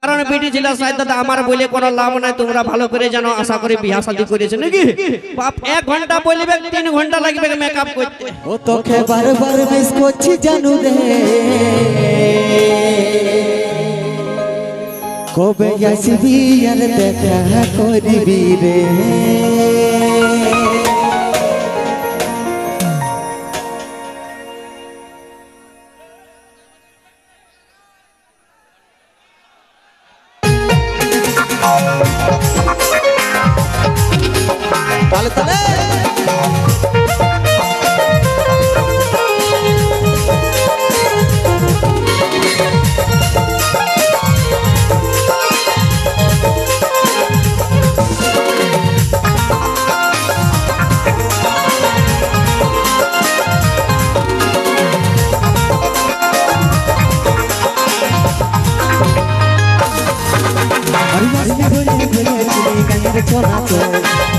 কারণ বিটি ছিল সাইদ দাদা আমার বলে কোনো লাভ নাই, তোমরা ভালো করে জানো। আশা করি বিয়া শাদী করেছে নাকি? বাপ 1 ঘন্টা বলবে 3 ঘন্টা লাগবে মেকআপ করতে। ও তোকে বারবার মিস করছি জানু রে, কবে আসবি আর দেখা করবি রে। তালে তালে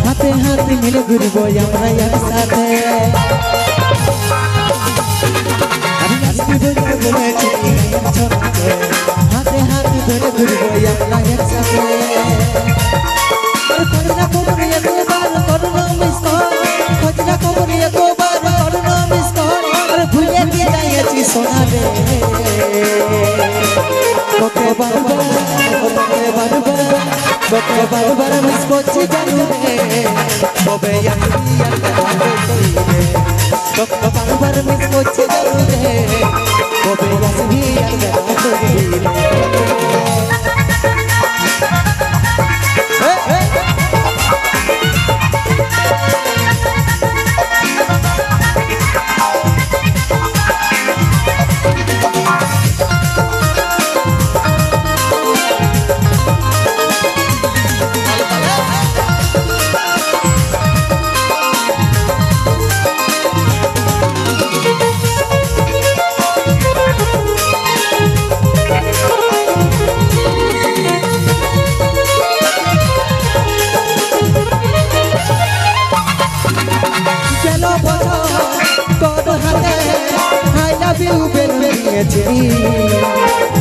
হাতে হাতে মিলে ঘুরবো আমরা একসাথে। হাতে হাতে ধরে ঘুরবো আমরা একসাথে। খোঁজনা খবর একবার করোনা মিস কর, খোঁজনা খবর একবার করোনা মিস কর। ভুলে দিয়ে যাইছি সোনা রে, তোকে বারবার তোকে বারবার তোকে বারবার মিস করছি জানু রে, কবে আসবি আর দেখা করবি রে। তোকে বারবার মিস করছি জানু রে, কবে আসবি আর দেখা করবি রে।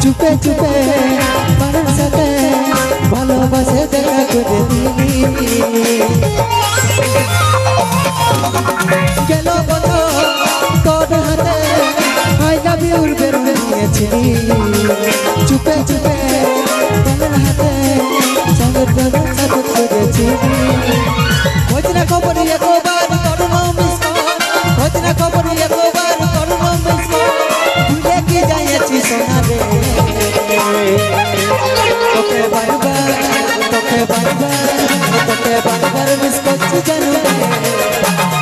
চুপে চুপে মারার সাথে ভালোবাসে দেখা করে দিলি। গেল বছর তোর হাতে আই লাভ ইউ বের নিয়েছিলি। চুপে চুপে মারার হাতে সঙ্গের বেলা সাথে করেছিলি। খোঁজনা খবর একবার করোনা মিস কর, খোঁজনা খবর একবার করোনা মিস কর। ভুলে কি যাইছি সোনা রে, তোকে বারবার তোকে বারবার তোকে বারবার মিস করছি জানু রে,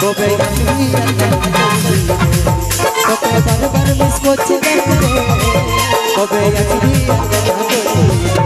কবে আসবি আর দেখা করবি রে। তোকে বারবার মিস করছি জানু রে, কবে আসবি আর দেখা করবি রে।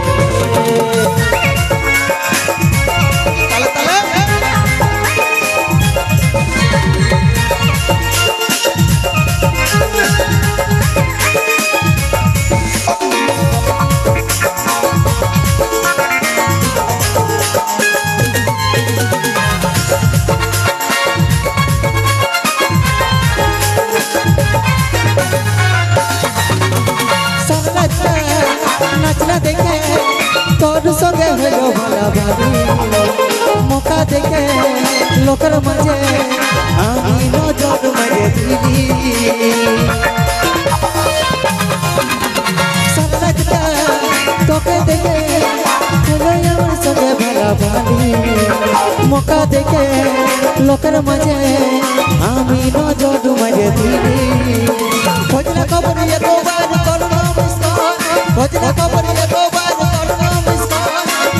নাচনা দেখে তোর সঙ্গে হলো ভালাভালি, মৌকা দেখে লোকের মাঝে আমি নজর মারে দিলি। সারাটা তোকে দেখে হলো আমার সঙ্গে ভালাভালি, মৌকা দেখে লোকের মাঝে আমি নজর মারে দিলি। খোঁজনা খবর একবার করোনা মিস কর, খোঁজনা খবর একবার করোনা মিস কর।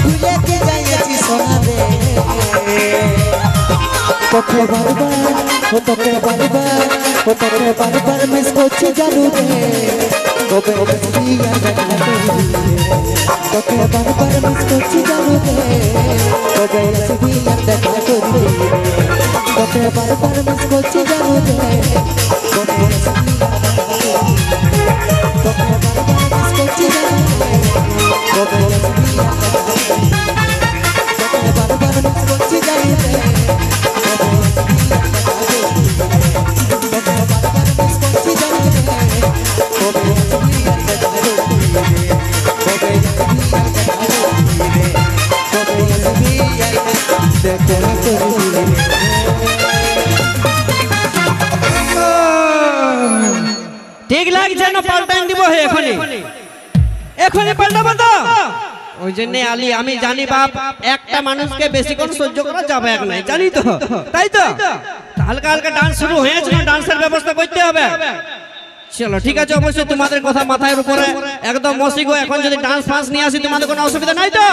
ভুলে কি যাইছি সোনা রে, তোকে বারবার তোকে বারবার তোকে বারবার মিস করছি জানু রে, কবে আসবি আর দেখা করবি রে। তোকে বারবার মিস করছি জানু রে, কবে আসবি আর দেখা করবি রে। তোকে বারবার মিস করছি জানু রে, কবে আসবি আর দেখা করবি রে। তোকে বারবার মিস করছি জানু রে, কবে আসবি আর দেখা করবি রে। তোকে বারবার মিস করছি জানু রে, কবে আসবি আর দেখা করবি রে। তোকে বারবার মিস করছি জানু রে, কবে আসবি আর দেখা করবি রে। কবে আসবি আর এখনই পাল্টাবো তো ওই জন্য আলী আমি জানি বাপ একটা মানুষকে বেশিক্ষণ সহ্য করা যাবে না জানি তো তাই তো হালকা হালকা ডান্স শুরু হয়েছে ডান্সের ব্যবস্থা করতে হবে চলো ঠিক আছে অবশ্যই তোমাদের কথা মাথায় উপরে একদম মসিগো এখন যদি ডান্স ফান্স নিয়ে আসি তোমাদের কোনো অসুবিধা নাই তো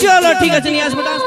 চলো ঠিক আছে নিয়ে আসবো ডান্স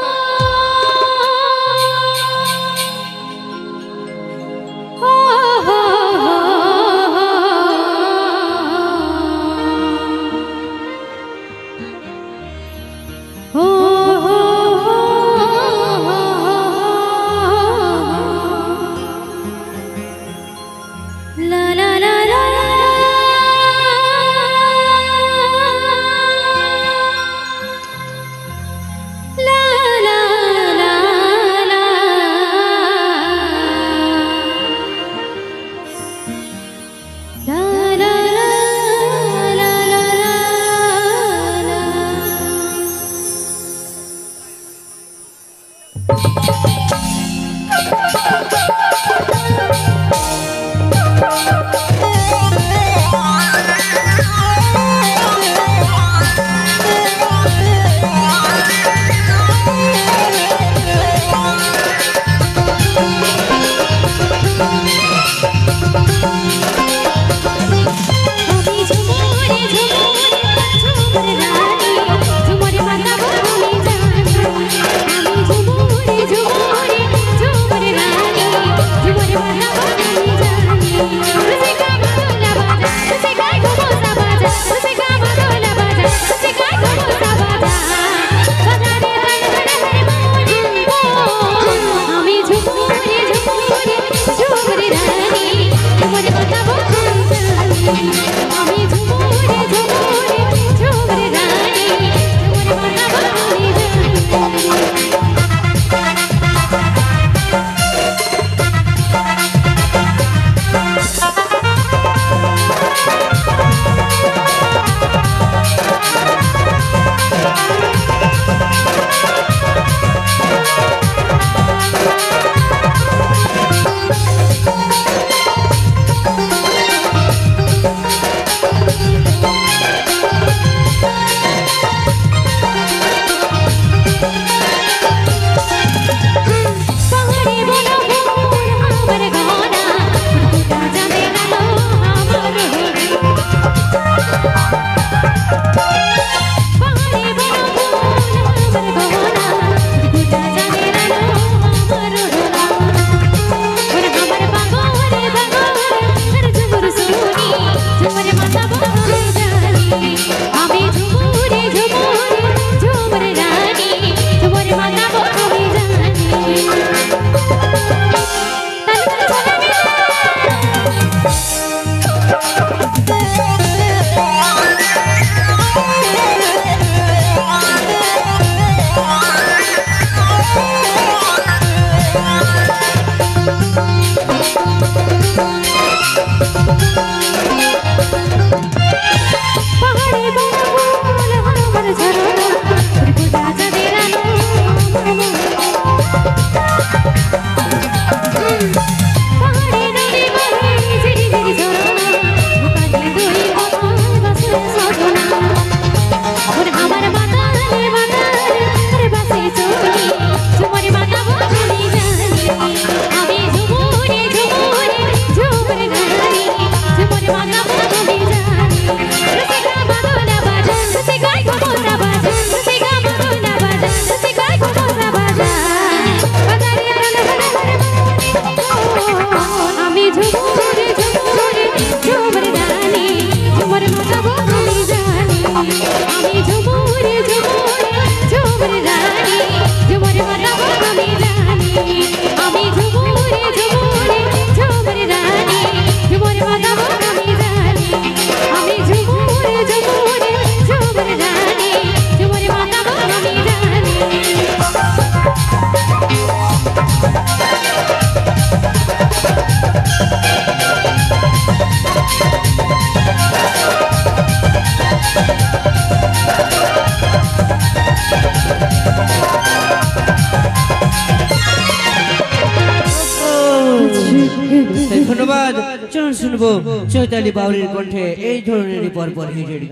ধন্যবাদ। চলুন শুনবো চৈতালি বাউরির কণ্ঠে এই ধরনের পরপর হিটের গান।